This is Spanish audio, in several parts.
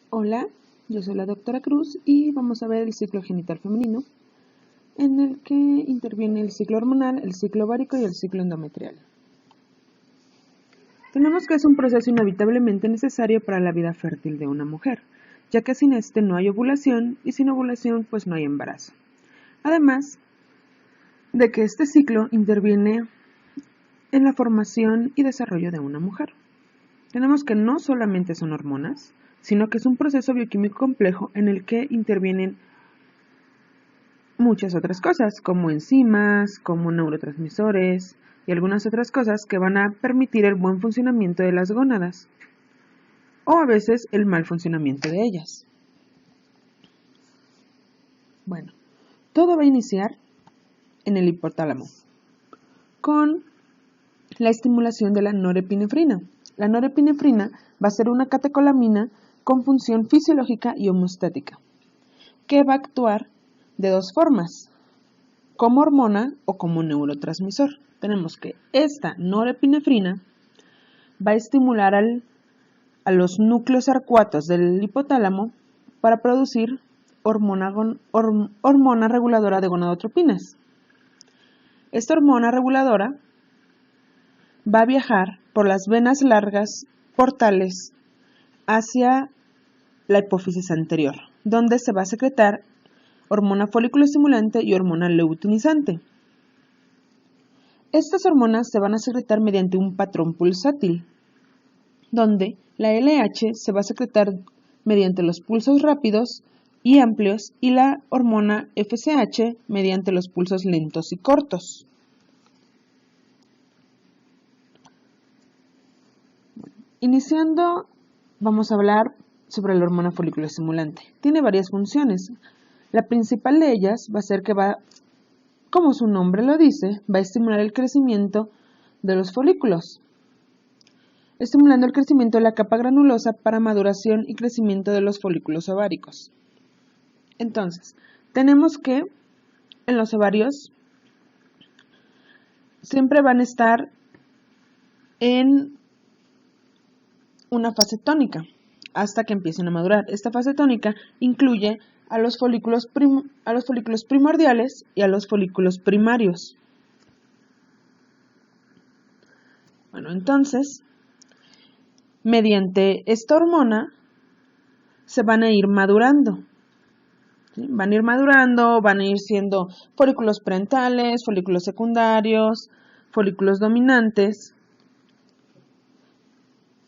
Hola, yo soy la doctora Cruz y vamos a ver el ciclo genital femenino, en el que interviene el ciclo hormonal, el ciclo ovárico y el ciclo endometrial. Tenemos que es un proceso inevitablemente necesario para la vida fértil de una mujer, ya que sin este no hay ovulación y sin ovulación pues no hay embarazo. Además de que este ciclo interviene en la formación y desarrollo de una mujer. Tenemos que no solamente son hormonas, sino que es un proceso bioquímico complejo en el que intervienen muchas otras cosas, como enzimas, como neurotransmisores y algunas otras cosas que van a permitir el buen funcionamiento de las gónadas, o a veces el mal funcionamiento de ellas. Bueno, todo va a iniciar en el hipotálamo, con la estimulación de la norepinefrina. La norepinefrina va a ser una catecolamina con función fisiológica y homostática, que va a actuar de dos formas: como hormona o como neurotransmisor. Tenemos que esta norepinefrina va a estimular a los núcleos arcuatos del hipotálamo para producir hormona reguladora de gonadotropinas. Esta hormona reguladora va a viajar por las venas largas portales hacia la hipófisis anterior, donde se va a secretar hormona folículo estimulante y hormona luteinizante. Estas hormonas se van a secretar mediante un patrón pulsátil, donde la LH se va a secretar mediante los pulsos rápidos y amplios y la hormona FSH mediante los pulsos lentos y cortos. Iniciando, vamos a hablar sobre la hormona folículo estimulante. Tiene varias funciones. La principal de ellas va a ser que como su nombre lo dice, va a estimular el crecimiento de los folículos, estimulando el crecimiento de la capa granulosa para maduración y crecimiento de los folículos ováricos. Entonces, tenemos que en los ovarios siempre van a estar en una fase tónica hasta que empiecen a madurar. Esta fase tónica incluye a los folículos primordiales y a los folículos primarios. Bueno, entonces, mediante esta hormona se van a ir madurando. ¿Sí? Van a ir siendo folículos parentales, folículos secundarios, folículos dominantes,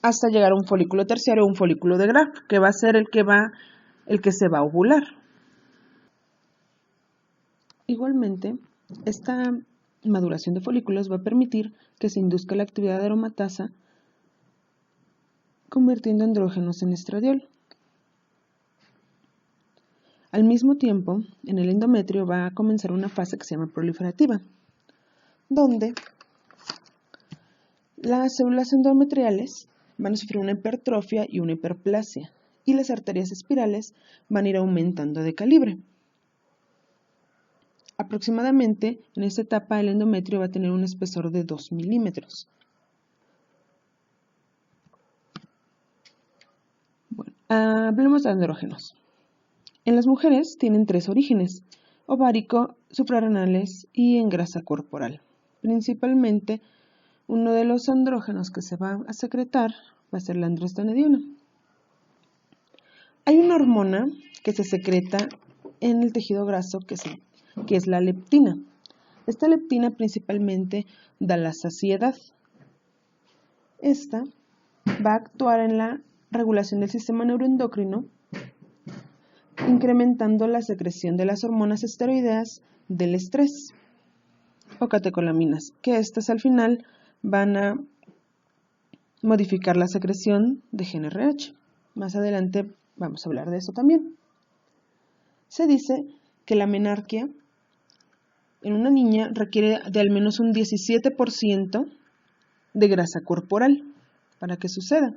hasta llegar a un folículo terciario o un folículo de Graf, que va a ser el que se va a ovular. Igualmente, esta maduración de folículos va a permitir que se induzca la actividad de aromatasa, convirtiendo andrógenos en estradiol. Al mismo tiempo, en el endometrio va a comenzar una fase que se llama proliferativa, donde las células endometriales van a sufrir una hipertrofia y una hiperplasia, y las arterias espirales van a ir aumentando de calibre. Aproximadamente, en esta etapa el endometrio va a tener un espesor de 2 milímetros. Bueno, hablemos de andrógenos. En las mujeres tienen 3 orígenes: ovárico, suprarrenales y en grasa corporal. Principalmente, uno de los andrógenos que se va a secretar va a ser la androstenediona. Hay una hormona que se secreta en el tejido graso que es la leptina. Esta leptina principalmente da la saciedad. Esta va a actuar en la regulación del sistema neuroendocrino, incrementando la secreción de las hormonas esteroideas del estrés o catecolaminas, que estas al final van a modificar la secreción de GnRH. Más adelante vamos a hablar de eso también. Se dice que la menarquia en una niña requiere de al menos un 17% de grasa corporal para que suceda,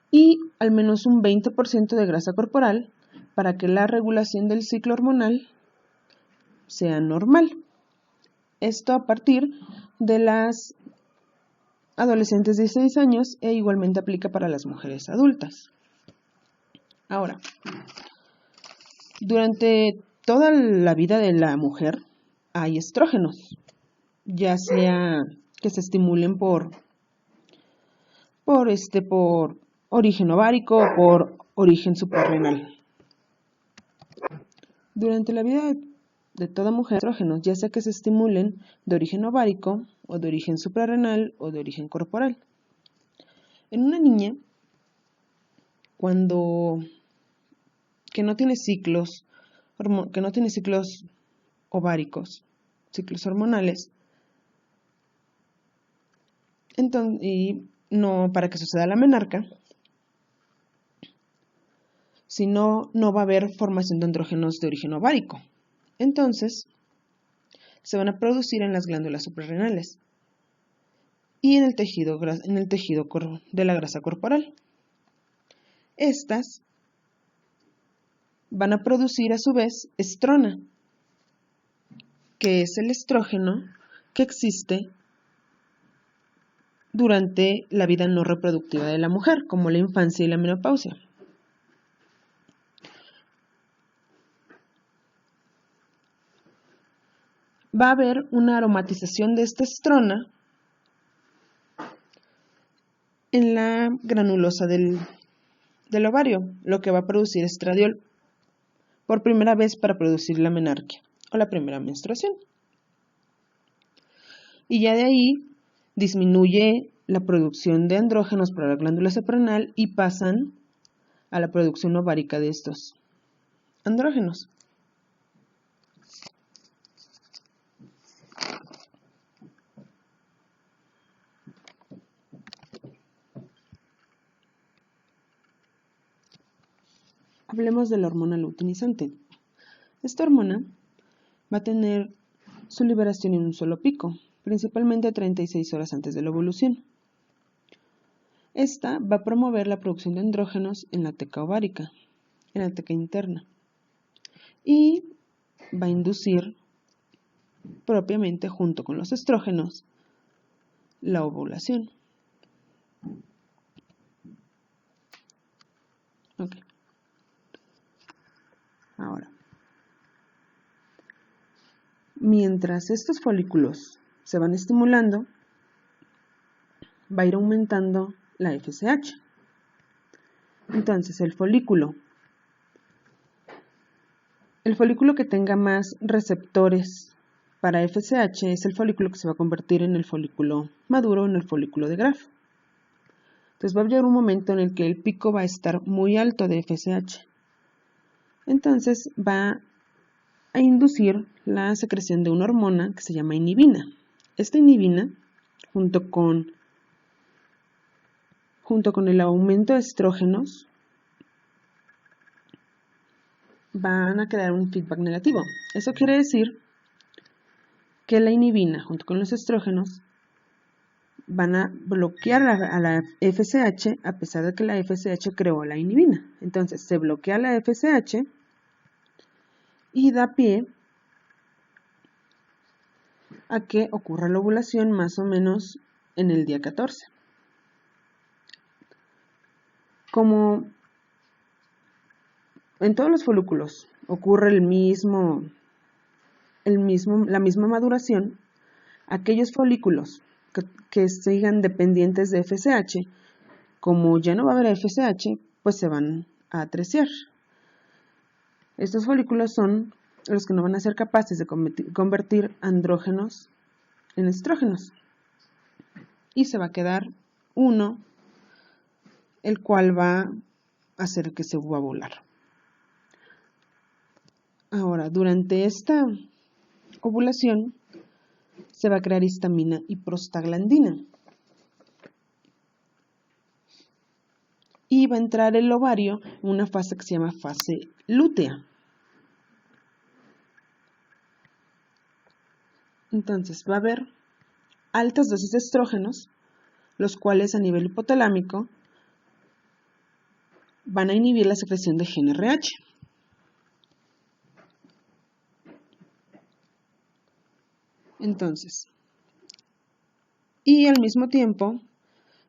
y al menos un 20% de grasa corporal para que la regulación del ciclo hormonal sea normal. Esto a partir de las adolescentes de 16 años e igualmente aplica para las mujeres adultas. Ahora, durante toda la vida de la mujer hay estrógenos, ya sea que se estimulen por origen ovárico o por origen suprarrenal. Durante la vida de toda mujer, estrógenos, ya sea que se estimulen de origen ovárico o de origen suprarrenal o de origen corporal. En una niña, que no tiene ciclos ováricos, ciclos hormonales, entonces, y no para que suceda la menarca, si no, no va a haber formación de andrógenos de origen ovárico. Entonces, se van a producir en las glándulas suprarrenales y en el tejido de la grasa corporal. Estas van a producir a su vez estrona, que es el estrógeno que existe durante la vida no reproductiva de la mujer, como la infancia y la menopausia. Va a haber una aromatización de esta estrona en la granulosa del ovario, lo que va a producir estradiol por primera vez para producir la menarquia o la primera menstruación. Y ya de ahí disminuye la producción de andrógenos para la glándula suprarrenal y pasan a la producción ovárica de estos andrógenos. Hablemos de la hormona luteinizante. Esta hormona va a tener su liberación en un solo pico, principalmente 36 horas antes de la ovulación. Esta va a promover la producción de andrógenos en la teca ovárica, en la teca interna, y va a inducir propiamente junto con los estrógenos la ovulación. Okay. Ahora, mientras estos folículos se van estimulando, va a ir aumentando la FSH. Entonces, el folículo que tenga más receptores para FSH es el folículo que se va a convertir en el folículo maduro, en el folículo de Graf. Entonces va a llegar un momento en el que el pico va a estar muy alto de FSH. Entonces va a inducir la secreción de una hormona que se llama inhibina. Esta inhibina, junto con el aumento de estrógenos, van a crear un feedback negativo. Eso quiere decir que la inhibina, junto con los estrógenos, van a bloquear a la FSH a pesar de que la FSH creó la inhibina. Entonces se bloquea la FSH y da pie a que ocurra la ovulación más o menos en el día 14. Como en todos los folículos ocurre la misma maduración, aquellos folículos que sigan dependientes de FSH, como ya no va a haber FSH, pues se van a atreziar. Estos folículos son los que no van a ser capaces de convertir andrógenos en estrógenos. Y se va a quedar uno, el cual va a hacer que se va a ovular. Ahora, durante esta ovulación se va a crear histamina y prostaglandina. Y va a entrar el ovario en una fase que se llama fase lútea. Entonces va a haber altas dosis de estrógenos, los cuales a nivel hipotalámico van a inhibir la secreción de GnRH. Entonces, y al mismo tiempo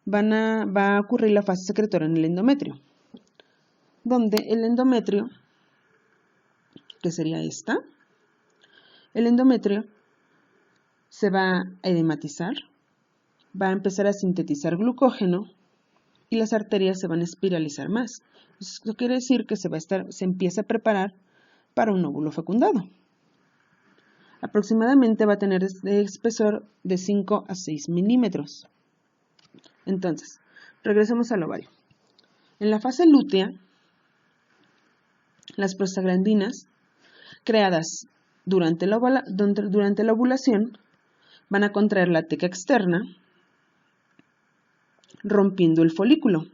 va a ocurrir la fase secretoria en el endometrio. donde el endometrio, que sería esta, el endometrio se va a edematizar, va a empezar a sintetizar glucógeno y las arterias se van a espiralizar más. Esto quiere decir que se empieza a preparar para un óvulo fecundado. Aproximadamente va a tener de espesor de 5 a 6 milímetros. Entonces, regresemos al ovario. En la fase lútea, las prostaglandinas creadas durante la ovulación van a contraer la teca externa, rompiendo el folículo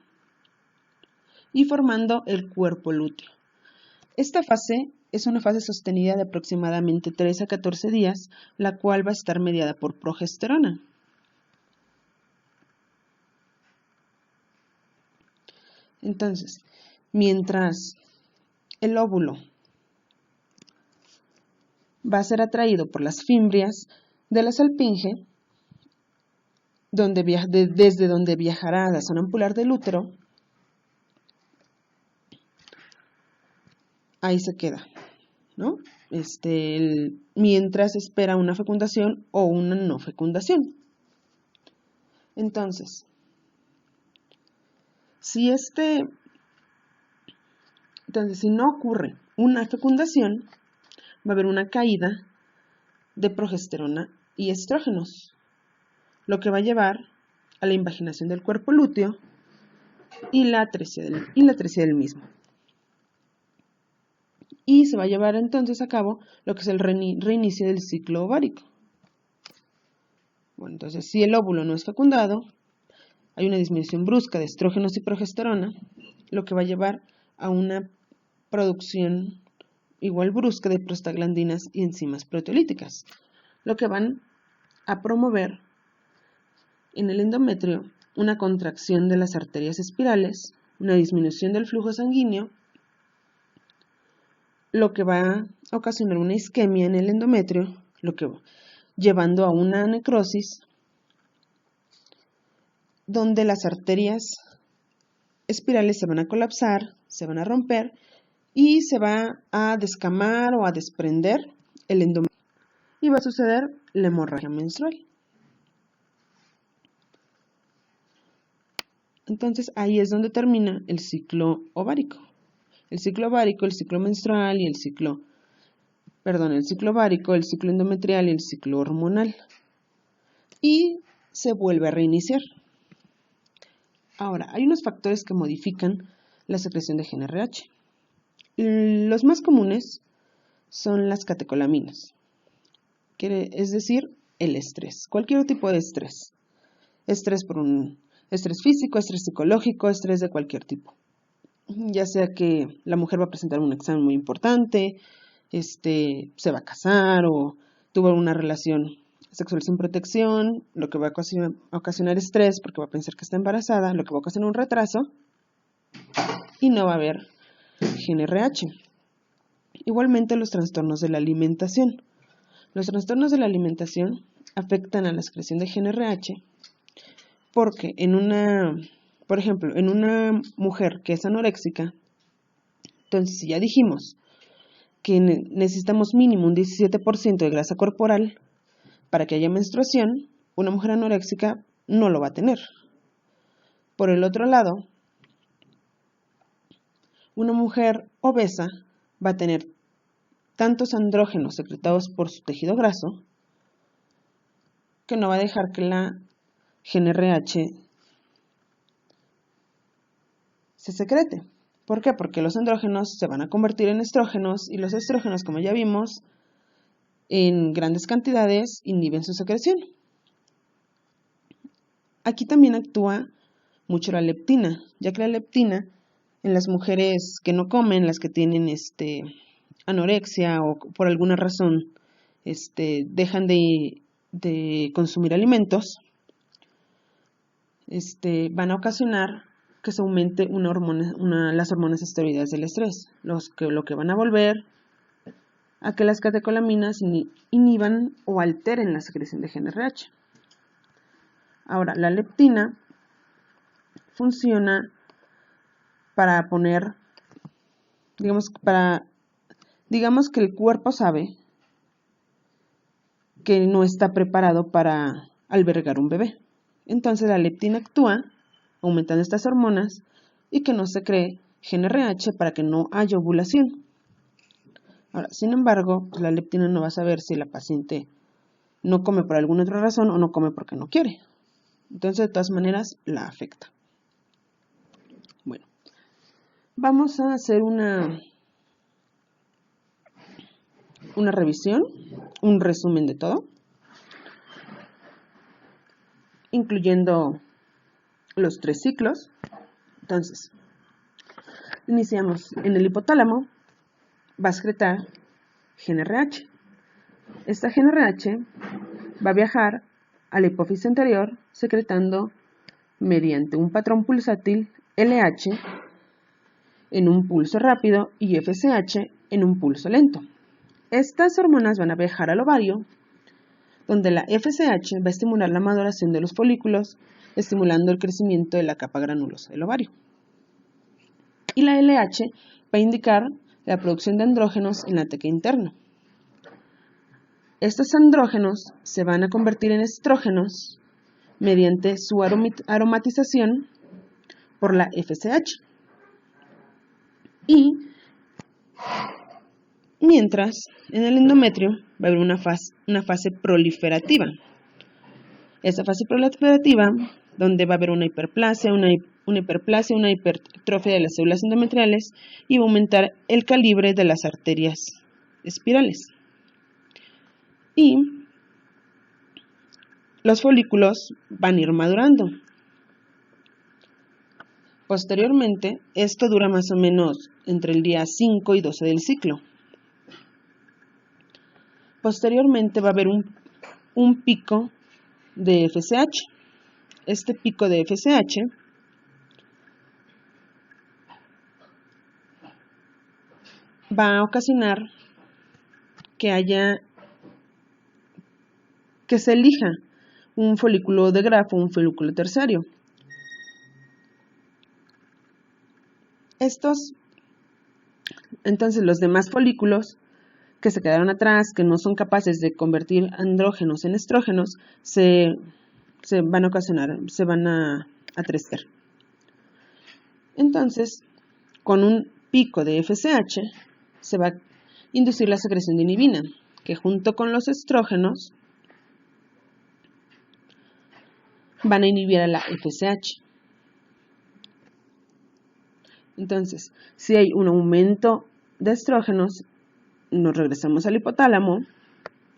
y formando el cuerpo lúteo. Esta fase es una fase sostenida de aproximadamente 3 a 14 días, la cual va a estar mediada por progesterona. Entonces, mientras el óvulo va a ser atraído por las fimbrias de la salpinge, desde donde viajará a la zona ampular del útero, ahí se queda, ¿no? Mientras espera una fecundación o una no fecundación. Entonces, si no ocurre una fecundación, va a haber una caída de progesterona y estrógenos, lo que va a llevar a la invaginación del cuerpo lúteo y la atresia del mismo. Y se va a llevar entonces a cabo lo que es el reinicio del ciclo ovárico. Bueno, entonces si el óvulo no es fecundado, hay una disminución brusca de estrógenos y progesterona, lo que va a llevar a una producción igual brusca de prostaglandinas y enzimas proteolíticas, lo que van a promover en el endometrio una contracción de las arterias espirales, una disminución del flujo sanguíneo, lo que va a ocasionar una isquemia en el endometrio, llevando a una necrosis donde las arterias espirales se van a colapsar, se van a romper y se va a descamar o a desprender el endometrio y va a suceder la hemorragia menstrual. Entonces ahí es donde termina el ciclo ovárico. El ciclo ovárico, el ciclo menstrual y el ciclo ovárico, el ciclo endometrial y el ciclo hormonal. Y se vuelve a reiniciar. Ahora, hay unos factores que modifican la secreción de GnRH. Los más comunes son las catecolaminas, es decir, el estrés, cualquier tipo de estrés. Estrés por un estrés físico, estrés psicológico, estrés de cualquier tipo. Ya sea que la mujer va a presentar un examen muy importante, se va a casar o tuvo una relación sexual sin protección, lo que va a ocasionar estrés porque va a pensar que está embarazada, lo que va a ocasionar un retraso y no va a haber GnRH. Igualmente los trastornos de la alimentación. Los trastornos de la alimentación afectan a la secreción de GnRH porque por ejemplo, en una mujer que es anoréxica, entonces si ya dijimos que necesitamos mínimo un 17% de grasa corporal para que haya menstruación, una mujer anoréxica no lo va a tener. Por el otro lado, una mujer obesa va a tener tantos andrógenos secretados por su tejido graso que no va a dejar que la GnRH se secrete. ¿Por qué? Porque los andrógenos se van a convertir en estrógenos y los estrógenos, como ya vimos, en grandes cantidades inhiben su secreción. Aquí también actúa mucho la leptina, ya que la leptina en las mujeres que no comen, las que tienen anorexia o por alguna razón dejan de consumir alimentos, van a ocasionar que se aumente las hormonas esteroideas del estrés, lo que van a volver a que las catecolaminas inhiban o alteren la secreción de GnRH. Ahora, la leptina funciona para poner digamos que el cuerpo sabe que no está preparado para albergar un bebé. Entonces la leptina actúa aumentando estas hormonas y que no se cree GnRH para que no haya ovulación. Ahora, sin embargo, pues la leptina no va a saber si la paciente no come por alguna otra razón o no come porque no quiere. Entonces, de todas maneras, la afecta. Bueno, vamos a hacer una revisión, un resumen de todo, incluyendo los 3 ciclos. Entonces, iniciamos en el hipotálamo, va a secretar GnRH. Esta GnRH va a viajar a la hipófisis anterior secretando mediante un patrón pulsátil LH en un pulso rápido y FSH en un pulso lento. Estas hormonas van a viajar al ovario, donde la FSH va a estimular la maduración de los folículos, estimulando el crecimiento de la capa granulosa del ovario. Y la LH va a indicar la producción de andrógenos en la teca interna. Estos andrógenos se van a convertir en estrógenos mediante su aromatización por la FSH. Y mientras en el endometrio va a haber una fase proliferativa. Esta fase proliferativa, donde va a haber una hiperplasia, una hipertrofia de las células endometriales y va a aumentar el calibre de las arterias espirales. Y los folículos van a ir madurando. Posteriormente, esto dura más o menos entre el día 5 y 12 del ciclo. Posteriormente va a haber un pico de FSH. Este pico de FSH va a ocasionar que se elija un folículo de grafo, un folículo terciario. Entonces los demás folículos que se quedaron atrás, que no son capaces de convertir andrógenos en estrógenos, se van a atrescar. Entonces, con un pico de FSH, se va a inducir la secreción de inhibina, que junto con los estrógenos van a inhibir a la FSH. Entonces, si hay un aumento de estrógenos, nos regresamos al hipotálamo.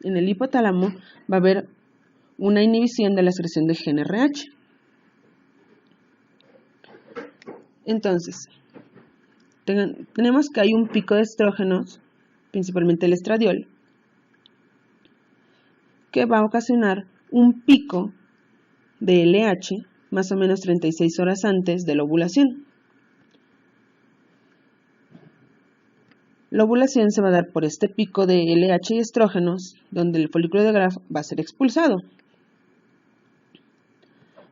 En el hipotálamo va a haber una inhibición de la secreción de GnRH. Entonces, tenemos que hay un pico de estrógenos, principalmente el estradiol, que va a ocasionar un pico de LH más o menos 36 horas antes de la ovulación. La ovulación se va a dar por este pico de LH y estrógenos, donde el folículo de Graf va a ser expulsado.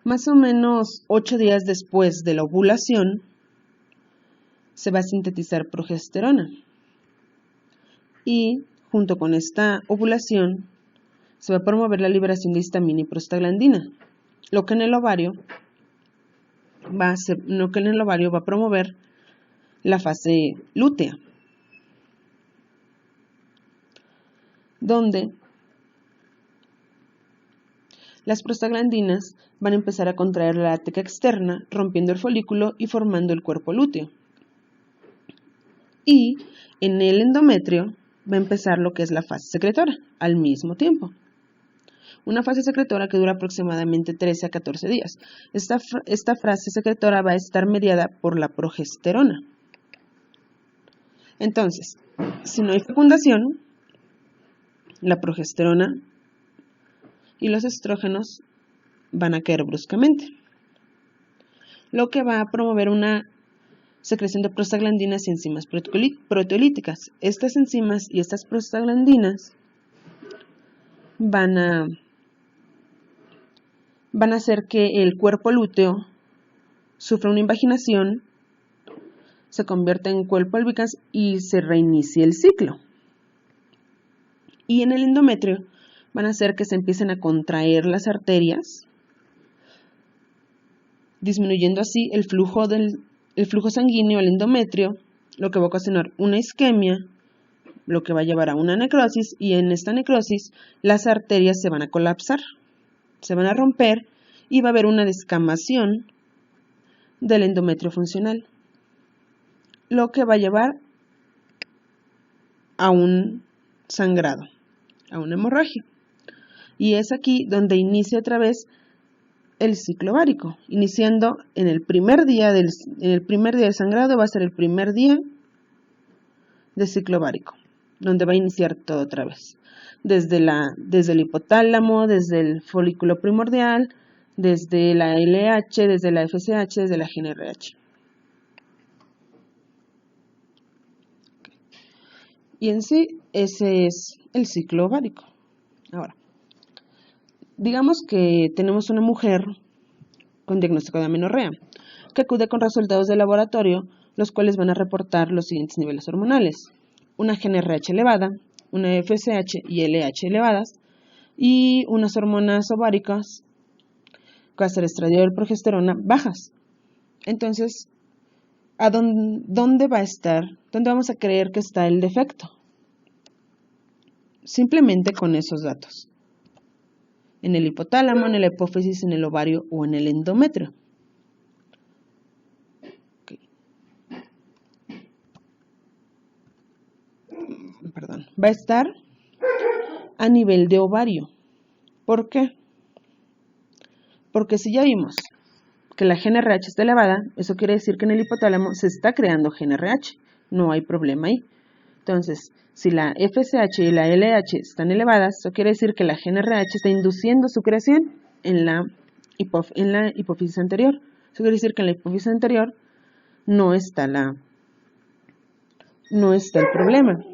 Más o menos 8 días después de la ovulación, se va a sintetizar progesterona. Y junto con esta ovulación, se va a promover la liberación de histamina y prostaglandina, lo que en el ovario va a promover la fase lútea, donde las prostaglandinas van a empezar a contraer la teca externa, rompiendo el folículo y formando el cuerpo lúteo. Y en el endometrio va a empezar lo que es la fase secretora, al mismo tiempo. Una fase secretora que dura aproximadamente 13 a 14 días. Esta fase secretora va a estar mediada por la progesterona. Entonces, si no hay fecundación, la progesterona y los estrógenos van a caer bruscamente, lo que va a promover una secreción de prostaglandinas y enzimas proteolíticas. Estas enzimas y estas prostaglandinas van a hacer que el cuerpo lúteo sufra una invaginación, se convierte en cuerpo albicans y se reinicia el ciclo. Y en el endometrio van a hacer que se empiecen a contraer las arterias, disminuyendo así el flujo sanguíneo al endometrio, lo que va a ocasionar una isquemia, lo que va a llevar a una necrosis, y en esta necrosis las arterias se van a colapsar, se van a romper y va a haber una descamación del endometrio funcional, lo que va a llevar a un sangrado, a una hemorragia. Y es aquí donde inicia otra vez el ciclo ovárico, iniciando en el primer día del sangrado. Va a ser el primer día de ciclo ovárico, donde va a iniciar todo otra vez, desde el hipotálamo, desde el folículo primordial, desde la LH, desde la FSH, desde la GnRH. Y en sí, ese es el ciclo ovárico. Ahora, digamos que tenemos una mujer con diagnóstico de amenorrea, que acude con resultados de laboratorio, los cuales van a reportar los siguientes niveles hormonales: una GnRH elevada, una FSH y LH elevadas, y unas hormonas ováricas, que va a ser estradiol y progesterona, bajas. Entonces, ¿dónde va a estar? ¿Dónde vamos a creer que está el defecto? Simplemente con esos datos: en el hipotálamo, en la hipófisis, en el ovario o en el endometrio. Okay. Va a estar a nivel de ovario. ¿Por qué? Porque si ya vimos que la GnRH está elevada, eso quiere decir que en el hipotálamo se está creando GnRH, no hay problema ahí. Entonces, si la FSH y la LH están elevadas, eso quiere decir que la GnRH está induciendo su creación en la hipófisis anterior. Eso quiere decir que en la hipófisis anterior no está el problema.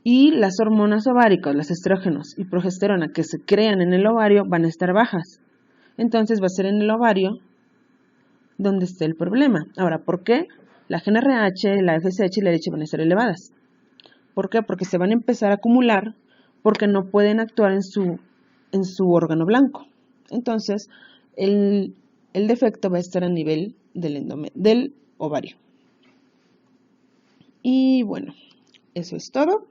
Y las hormonas ováricas, los estrógenos y progesterona que se crean en el ovario van a estar bajas. Entonces va a ser en el ovario donde esté el problema. Ahora, ¿por qué? La GnRH, la FSH y la LH van a estar elevadas. ¿Por qué? Porque se van a empezar a acumular, porque no pueden actuar en su órgano blanco. Entonces, el defecto va a estar a nivel del ovario. Y bueno, eso es todo.